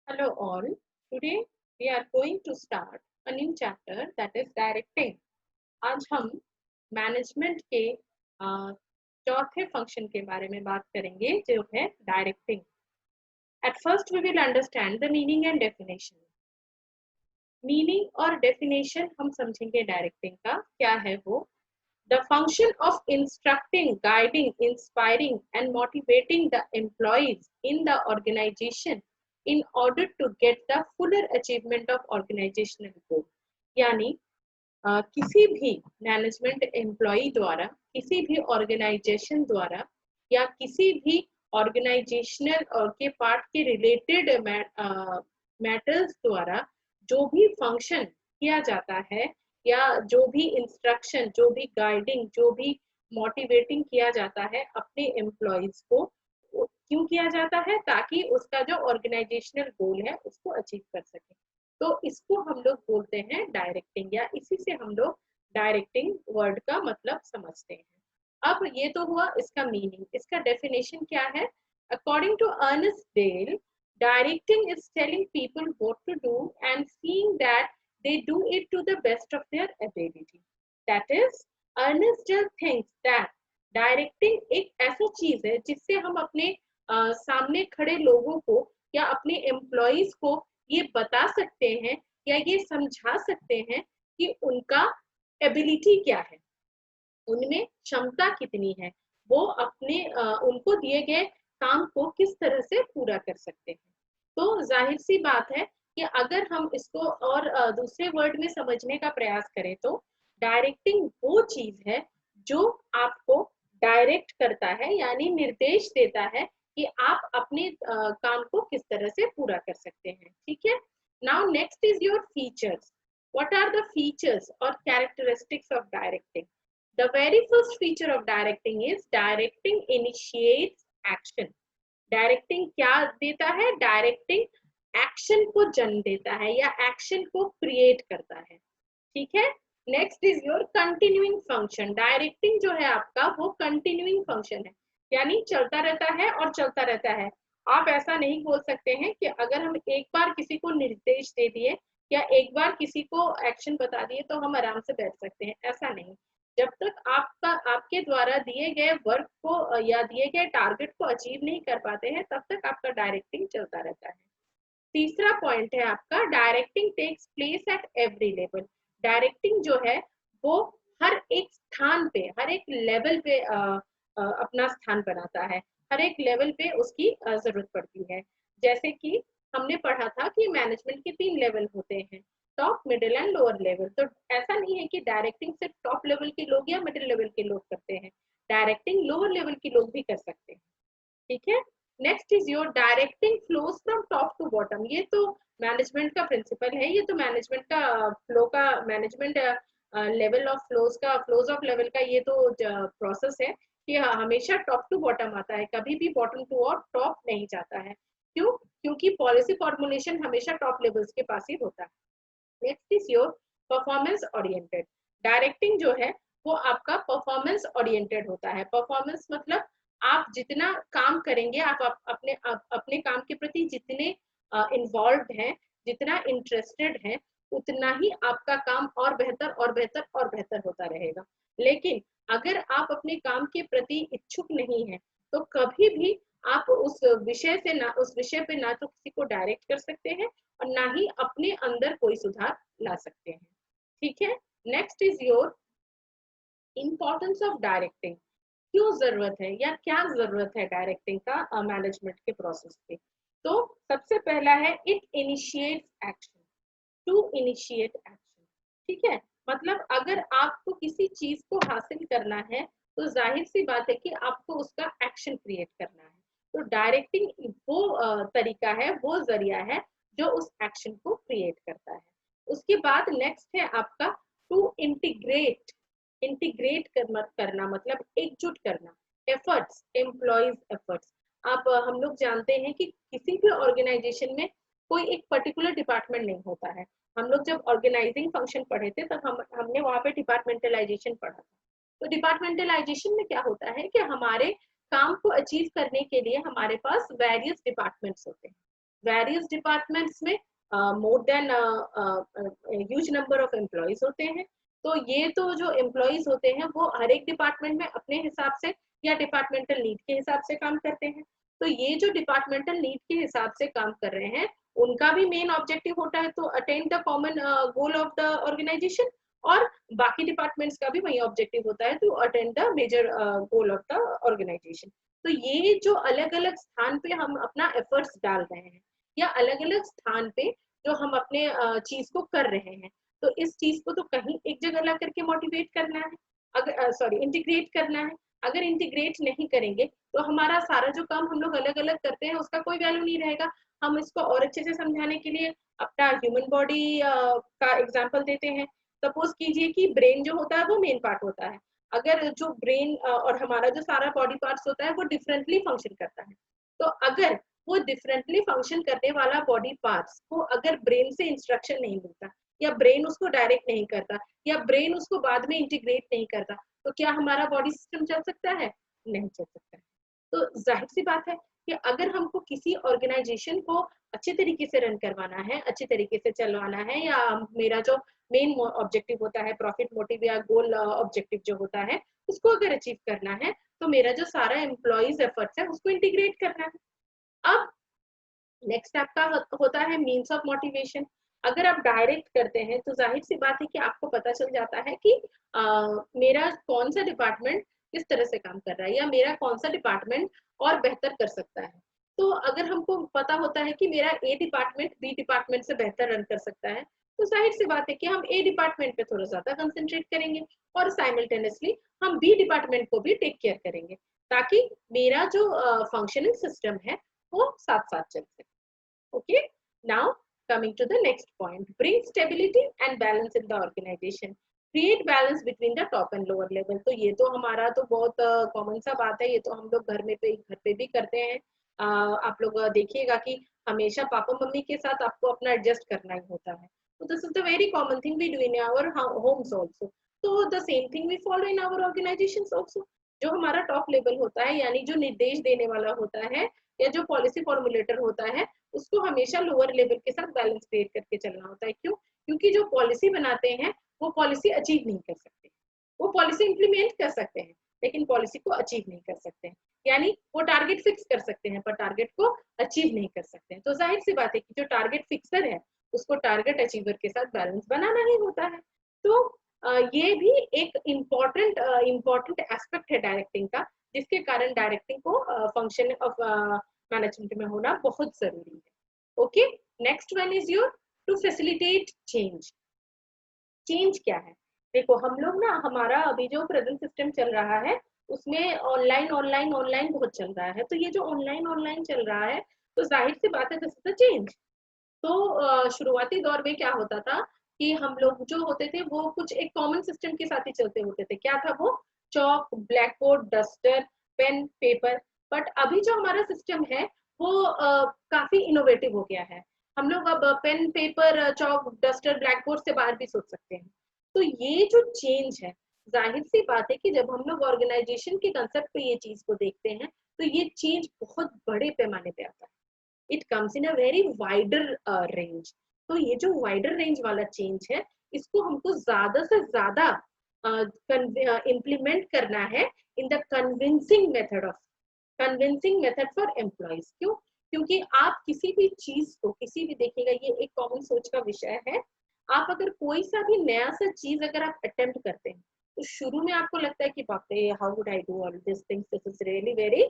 Hello all. Today we are going to start a new chapter that is directing. आज हम management के चौथे function के बारे में बात करेंगे जो है directing. At first we will understand the meaning and definition. Meaning और डेफिनेशन हम समझेंगे डायरेक्टिंग का क्या है वो. The function of instructing, guiding, inspiring and motivating the employees in the organization in order to get the fuller achievement of organizational goal. यानी किसी भी मैनेजमेंट एम्प्लॉय द्वारा, किसी भी ऑर्गेनाइजेशन द्वारा या किसी भी ऑर्गेनाइजेशनल के पार्ट के रिलेटेड मैटर्स द्वारा जो भी फंक्शन किया जाता है या जो भी इंस्ट्रक्शन, जो भी गाइडिंग, जो भी मोटिवेटिंग किया जाता है अपने एम्प्लॉयज को, क्यों किया जाता है? ताकि उसका जो ऑर्गेनाइजेशनल गोल है उसको अचीव कर सके. तो इसको हम लोग बोलते हैं डायरेक्टिंग, या इसी से हम लोग डायरेक्टिंग वर्ड का मतलब समझते हैं. अब ये तो हुआ इसका मीनिंग. इसका डेफिनेशन क्या है? According to Ernest Dale, directing is telling people what to do and seeing that they do it to the best of their ability. That is, Ernest Dell thinks that directing एक ऐसा चीज है जिससे हम अपने सामने खड़े लोगों को या अपने एम्प्लॉइज को ये बता सकते हैं या ये समझा सकते हैं कि उनका एबिलिटी क्या है, उनमें क्षमता कितनी है, वो अपने उनको दिए गए काम को किस तरह से पूरा कर सकते हैं. तो जाहिर सी बात है कि अगर हम इसको और दूसरे वर्ड में समझने का प्रयास करें तो डायरेक्टिंग वो चीज है जो आपको डायरेक्ट करता है, यानी निर्देश देता है कि आप अपने काम को किस तरह से पूरा कर सकते हैं. ठीक है. Now next is your features. What are the features और characteristics of directing? The very first feature of directing is directing initiates action. Directing क्या देता है? Directing एक्शन को जन्म देता है या एक्शन को क्रिएट करता है. ठीक है. Next is your continuing function. Directing जो है आपका वो कंटिन्यूइंग फंक्शन है, यानी चलता रहता है और चलता रहता है. आप ऐसा नहीं बोल सकते हैं कि अगर हम एक बार किसी को निर्देश दे दिए या एक बार किसी को एक्शन बता दिए तो हम आराम से बैठ सकते हैं. ऐसा नहीं. जब तक आपके द्वारा दिए गए वर्क को या दिए गए टारगेट को अचीव नहीं कर पाते हैं तब तक आपका डायरेक्टिंग चलता रहता है. तीसरा पॉइंट है आपका directing takes place at every level. Directing जो है वो हर एक स्थान पे, हर एक लेवल पे अपना स्थान बनाता है. हर एक लेवल पे उसकी जरूरत पड़ती है. जैसे कि हमने पढ़ा था कि मैनेजमेंट के 3 लेवल होते हैं, top, middle and lower level. तो ऐसा नहीं है कि डायरेक्टिंग सिर्फ टॉप लेवल के लोग या मिडिल लेवल के लोग करते हैं. डायरेक्टिंग लोअर लेवल के लोग भी कर सकते हैं. ठीक है. Next is your directing flows from top to bottom. ये तो मैनेजमेंट का प्रिंसिपल है, ये तो मैनेजमेंट का फ्लो का, मैनेजमेंट लेवल ऑफ फ्लोज का, फ्लोज ऑफ लेवल का ये तो प्रोसेस है कि हमेशा टॉप टू बॉटम आता है, कभी भी बॉटम टू और टॉप नहीं जाता है. क्यों? क्योंकि पॉलिसी फॉर्मुलेशन हमेशा टॉप लेवल्स के पास ही होता है. Next is your performance oriented. Directing जो है वो आपका परफॉर्मेंस ओरिएंटेड होता है. परफॉर्मेंस मतलब आप जितना काम करेंगे, आप अपने काम के प्रति जितने इन्वॉल्व हैं, जितना इंटरेस्टेड हैं, उतना ही आपका काम और बेहतर और बेहतर और बेहतर होता रहेगा. लेकिन अगर आप अपने काम के प्रति इच्छुक नहीं हैं तो कभी भी आप उस विषय पे ना तो किसी को डायरेक्ट कर सकते हैं और ना ही अपने अंदर कोई सुधार ला सकते हैं. ठीक है. Next is your importance of directing. क्यों जरूरत है या क्या जरूरत है डायरेक्टिंग का मैनेजमेंट के प्रोसेस पे? तो सबसे पहला है it initiates action. To initiate action. ठीक है. मतलब अगर आपको किसी चीज को हासिल करना है तो जाहिर सी बात है कि आपको उसका एक्शन क्रिएट करना है. तो डायरेक्टिंग वो तरीका है, वो जरिया है जो उस एक्शन को क्रिएट करता है. उसके बाद नेक्स्ट है आपका टू इंटीग्रेट. इंटीग्रेट करना मतलब एकजुट करना. Efforts, employees efforts. आप हम लोग जानते हैं कि किसी भी ऑर्गेनाइजेशन में कोई एक पर्टिकुलर डिपार्टमेंट नहीं होता है. हम लोग जब ऑर्गेनाइजिंग फंक्शन पढ़े थे तब हमने वहां पे डिपार्टमेंटलाइजेशन पढ़ा था. तो डिपार्टमेंटलाइजेशन में क्या होता है कि हमारे काम को अचीव करने के लिए हमारे पास वेरियस डिपार्टमेंट्स होते हैं. वेरियस डिपार्टमेंट्स में more than huge number of employees होते हैं। तो ये तो जो एम्प्लॉयज होते हैं वो हर एक डिपार्टमेंट में अपने हिसाब से या डिपार्टमेंटल नीड के हिसाब से काम करते हैं। तो ये जो डिपार्टमेंटल नीड के हिसाब से काम कर रहे हैं, उनका भी मेन ऑब्जेक्टिव होता है तो attend the common goal of the organisation, और बाकी डिपार्टमेंट्स का भी वही ऑब्जेक्टिव होता है to attend the major goal of the organisation. तो ये जो अलग अलग स्थान पे हम अपना एफर्ट्स डाल रहे हैं या अलग अलग स्थान पे जो हम अपने चीज को कर रहे हैं, तो इस चीज को तो कहीं एक जगह ला करके मोटिवेट करना है, अगर सॉरी इंटीग्रेट करना है। अगर इंटीग्रेट नहीं करेंगे तो हमारा सारा जो काम हम लोग अलग अलग करते हैं उसका कोई वैल्यू नहीं रहेगा। हम इसको और अच्छे से समझाने के लिए अपना ह्यूमन बॉडी का एग्जाम्पल देते हैं। सपोज कीजिए कि ब्रेन जो होता है वो मेन पार्ट होता है। अगर जो ब्रेन और हमारा जो सारा बॉडी पार्ट्स होता है वो डिफरेंटली फंक्शन करता है, तो अगर वो डिफरेंटली फंक्शन करने वाला बॉडी पार्ट्स को अगर ब्रेन से इंस्ट्रक्शन नहीं मिलता या ब्रेन उसको डायरेक्ट नहीं करता या ब्रेन उसको बाद में इंटीग्रेट नहीं करता, तो क्या हमारा बॉडी सिस्टम चल सकता है? नहीं चल सकता है। तो जाहिर सी बात है कि अगर हमको किसी ऑर्गेनाइजेशन को अच्छे तरीके से रन करवाना है, अच्छे तरीके से चलवाना है, या मेरा जो मेन ऑब्जेक्टिव होता है, प्रॉफिट मोटिव या गोल ऑब्जेक्टिव जो होता है, उसको अगर अचीव करना है, तो मेरा जो सारा एम्प्लॉइज एफर्ट्स है उसको इंटीग्रेट करना है। अब नेक्स्ट आपका होता है मीन्स ऑफ मोटिवेशन। अगर आप डायरेक्ट करते हैं तो जाहिर सी बात है कि आपको पता चल जाता है कि मेरा कौन सा डिपार्टमेंट किस तरह से काम कर रहा है या मेरा कौन सा डिपार्टमेंट और बेहतर कर सकता है। तो अगर हमको पता होता है कि मेरा ए डिपार्टमेंट बी डिपार्टमेंट से बेहतर रन कर सकता है, तो जाहिर सी बात है कि हम ए डिपार्टमेंट पे थोड़ा ज्यादा कंसंट्रेट करेंगे और साइमल्टेनियसली हम बी डिपार्टमेंट को भी टेक केयर करेंगे, ताकि मेरा जो फंक्शनिंग सिस्टम है वो साथ साथ चल सके। Okay, now coming to the next point, bring stability and balance in the organization, create balance between the top and lower level। तो ये तो हमारा तो बहुत कॉमन सा बात है, ये तो हम लोग घर पे भी करते हैं। आप लोग देखिएगा कि हमेशा पापा मम्मी के साथ आपको अपना एडजस्ट करना ही होता है। तो this is the very common thing we do in our homes also. तो the same thing we follow in our organisations also. जो हमारा टॉप लेवल होता है, यानी जो निर्देश देने वाला होता है या जो पॉलिसी फॉर्मुलेटर होता है, उसको हमेशा लोअर लेवल के साथ बैलेंस क्रिएट करके चलना होता है। क्यों? क्योंकि जो पॉलिसी बनाते हैं वो पॉलिसी अचीव नहीं कर सकते। वो पॉलिसी इंप्लीमेंट कर सकते हैं लेकिन पॉलिसी को अचीव नहीं कर सकते हैं। यानी वो टारगेट फिक्स कर सकते हैं पर टारगेट को अचीव नहीं कर सकते हैं। तो जाहिर सी बात है कि जो टारगेट फिक्सर है उसको टारगेट अचीवर के साथ बैलेंस बनाना ही होता है। तो ये भी एक इम्पोर्टेंट एस्पेक्ट है डायरेक्टिंग का, जिसके कारण डायरेक्टिंग को फंक्शन ऑफ मैनेजमेंट में होना बहुत जरूरी है। Okay, next one is your to facilitate change. Change क्या है? देखो हम लोग ना, हमारा अभी जो प्रेजेंट सिस्टम चल रहा है उसमें ऑनलाइन ऑनलाइन ऑनलाइन बहुत चल रहा है। तो ये जो ऑनलाइन ऑनलाइन चल रहा है, तो जाहिर सी बात है दिस इज द चेंज। तो शुरुआती दौर में क्या होता था कि हम लोग जो होते थे वो कुछ एक कॉमन सिस्टम के साथ ही चलते होते थे। क्या था वो? Chalk, black board, duster, pen, paper. But अभी जो हमारा सिस्टम है वो काफी इनोवेटिव हो गया है। हम लोग अब pen, paper, chalk, duster, black board से बाहर भी सोच सकते हैं। तो ये जो चेंज है, जाहिर सी बात है कि जब हम लोग ऑर्गेनाइजेशन के कंसेप्ट पे ये चीज को देखते हैं तो ये चेंज बहुत बड़े पैमाने पे आता है। It comes in a very wider range. तो ये जो वाइडर रेंज वाला चेंज है, इसको हमको ज्यादा से ज्यादा इम्प्लीमेंट करना है in the convincing method for employees. क्यों? क्योंकि आप किसी भी चीज को, किसी भी, देखिएगा ये एक कॉमन सोच का विषय है। आप अगर कोई सा भी नया सा चीज अगर आप अटेम्प्ट करते हैं तो शुरू में आपको लगता है कि बाप रे, how would I do all this things, this is really very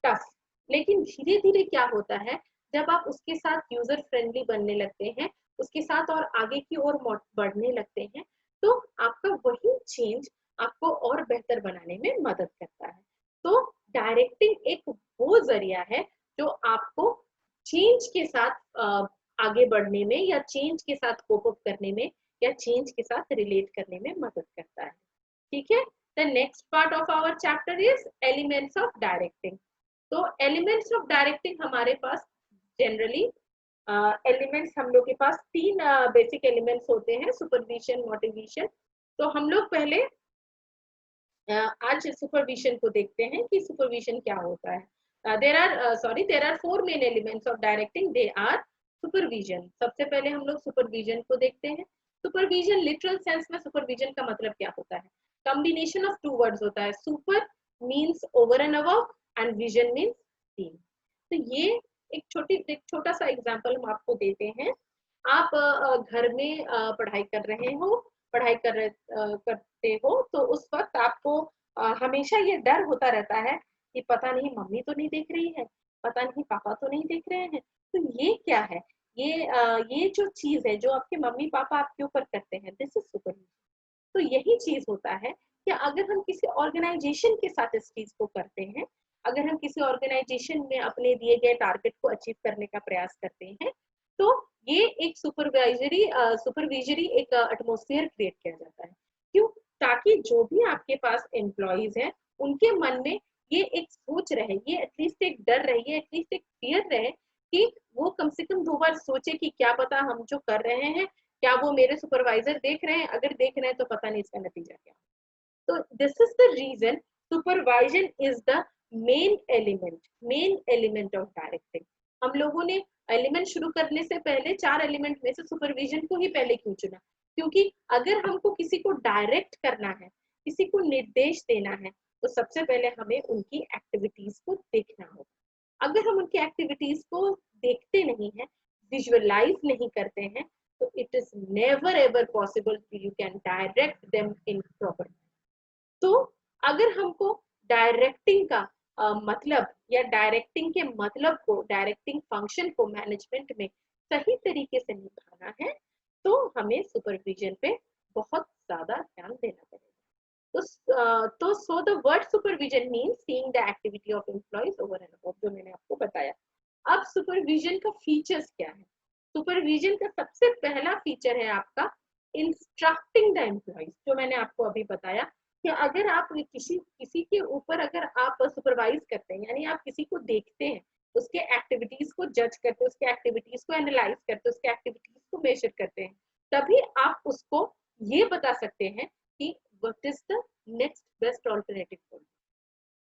tough. लेकिन धीरे धीरे क्या होता है, जब आप उसके साथ यूजर फ्रेंडली बनने लगते हैं, उसके साथ और आगे की ओर बढ़ने लगते हैं, तो आपका वही चेंज आपको और बेहतर बनाने में मदद करता है। तो डायरेक्टिंग एक वो जरिया है जो आपको चेंज के साथ आगे बढ़ने में या चेंज के साथ कोप अप करने में या चेंज के साथ रिलेट करने में मदद करता है। ठीक है, the next part of our chapter is elements of directing. तो एलिमेंट्स ऑफ डायरेक्टिंग हमारे पास जनरली एलिमेंट्स हम लोग के पास तीन बेसिक एलिमेंट्स होते हैं, सुपरविजन, मोटिवेशन। तो हम लोग पहले आज सुपरविजन को देखते हैं कि सुपरविजन क्या होता है। there are four main elements of directing. They are supervision. सबसे पहले हम लोग सुपरविजन को देखते हैं. सुपरविजन लिटरल सेंस में सुपरविजन का मतलब क्या होता है? कॉम्बिनेशन ऑफ टू वर्ड्स होता है. Super means over and above and vision means seen. तो ये एक छोटा सा एग्जांपल हम आपको देते हैं. आप घर में पढ़ाई कर रहे हो, करते हो, तो उस वक्त आपको हमेशा ये डर होता रहता है कि पता नहीं मम्मी तो नहीं देख रही है, पता नहीं पापा तो नहीं देख रहे हैं. तो ये क्या है? ये जो चीज है जो आपके मम्मी पापा आपके ऊपर करते हैं, दिस इज सुपरविजन. तो यही चीज होता है कि अगर हम किसी ऑर्गेनाइजेशन के साथ इस चीज को करते हैं, अगर हम किसी ऑर्गेनाइजेशन में अपने दिए गए टारगेट को अचीव करने का प्रयास करते हैं, तो ये एक सुपरविजरी एक एटमॉस्फेयर क्रिएट किया जाता है. क्यों? ताकि जो भी आपके पास एम्प्लॉइज हैं उनके मन में ये एक सोच रहे, ये एटलीस्ट एक डर रहे, ये एटलीस्ट एक फियर रहे कि वो कम से कम 2 बार सोचे कि क्या पता हम जो कर रहे हैं क्या वो मेरे सुपरवाइजर देख रहे हैं, अगर देख रहे हैं तो पता नहीं इसका नतीजा क्या. तो this is the reason supervision is the main element of directing. हम लोगों ने एलिमेंट शुरू करने से पहले 4 एलिमेंट में से सुपरविजन को ही पहले क्यों चुना? क्योंकि अगर हमको किसी को डायरेक्ट करना है, किसी को निर्देश देना है, तो सबसे पहले हमें उनकी एक्टिविटीज को देखना होगा. अगर हम उनकी एक्टिविटीज को देखते नहीं हैं, विजुअलाइज नहीं करते हैं, तो it is never ever possible you can direct them in proper. तो अगर हमको डायरेक्टिंग का मतलब या डायरेक्टिंग के मतलब को, डायरेक्टिंग फंक्शन को मैनेजमेंट में सही तरीके से निभाना है, तो हमें सुपरविजन पे बहुत ज्यादा ध्यान देना पड़ेगा. तो so the word supervision means seeing the activity of employees over and above, जो मैंने आपको बताया. अब सुपरविजन का फीचर्स क्या है? सुपरविजन का सबसे पहला फीचर है आपका इंस्ट्रक्टिंग द एम्प्लॉइज, जो मैंने आपको अभी बताया कि अगर आप किसी के ऊपर अगर आप सुपरवाइज करते हैं, यानी आप किसी को देखते हैं, उसके एक्टिविटीज को जज करते हैं, उसके एक्टिविटीज को एनालाइज करते हैं, उसके एक्टिविटीज को मेजर करते हैं, तभी आप उसको ये बता सकते हैं कि what is the next best alternative.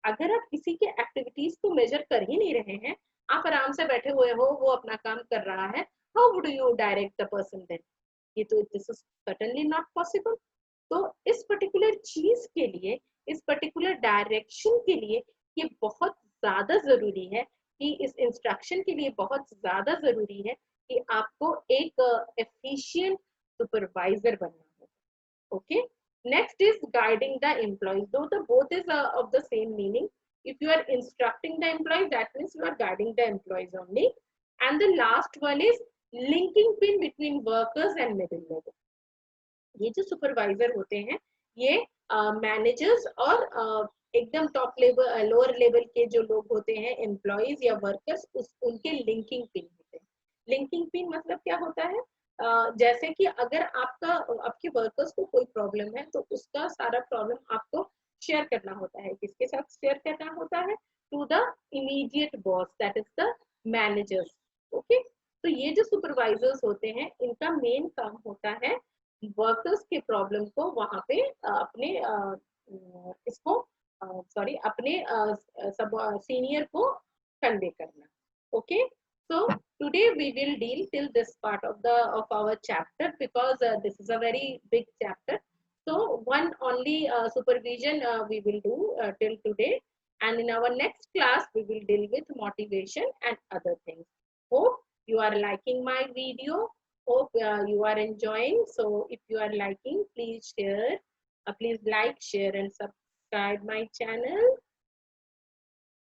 अगर आप किसी के एक्टिविटीज को मेजर कर ही नहीं रहे हैं, आप आराम से बैठे हुए हो, वो अपना काम कर रहा है, how would you direct the person then? ये तो this is certainly not possible. तो इस पर्टिकुलर चीज के लिए, इस पर्टिकुलर डायरेक्शन के लिए ये बहुत ज्यादा जरूरी है कि इस इंस्ट्रक्शन के लिए बहुत ज्यादा जरूरी है कि आपको एक एफिशिएंट सुपरवाइजर बनना हो. Okay. Next is guiding the employees. Though the both is of the same meaning. If you are instructing the employees, that means you are guiding the employees only. And the last one is linking pin between workers and middle level. ये जो supervisor होते हैं, ये managers और एकदम top level, lower level के जो लोग होते हैं, एम्प्लॉइज या वर्कर्स, उनके लिंकिंग पिन होते हैं. लिंकिंग पिन मतलब क्या होता है? जैसे कि अगर आपके वर्कर्स को कोई प्रॉब्लम है, तो उसका सारा प्रॉब्लम आपको शेयर करना होता है. किसके साथ शेयर करना होता है? To the immediate boss, that is the managers. Okay. तो ये जो सुपरवाइजर्स होते हैं, इनका मेन काम होता है वर्कर्स के प्रॉब्लम को वहां पे अपने अपने सब सीनियर को कन्वे करना. Okay. So today we will deal till this part of our chapter, because this is a very big chapter. So one only supervision we will do till today, and in our next class we will deal with motivation and other things. Hope you are liking my video. Hope you are enjoying. So if you are liking, please share, please like, share and subscribe my channel.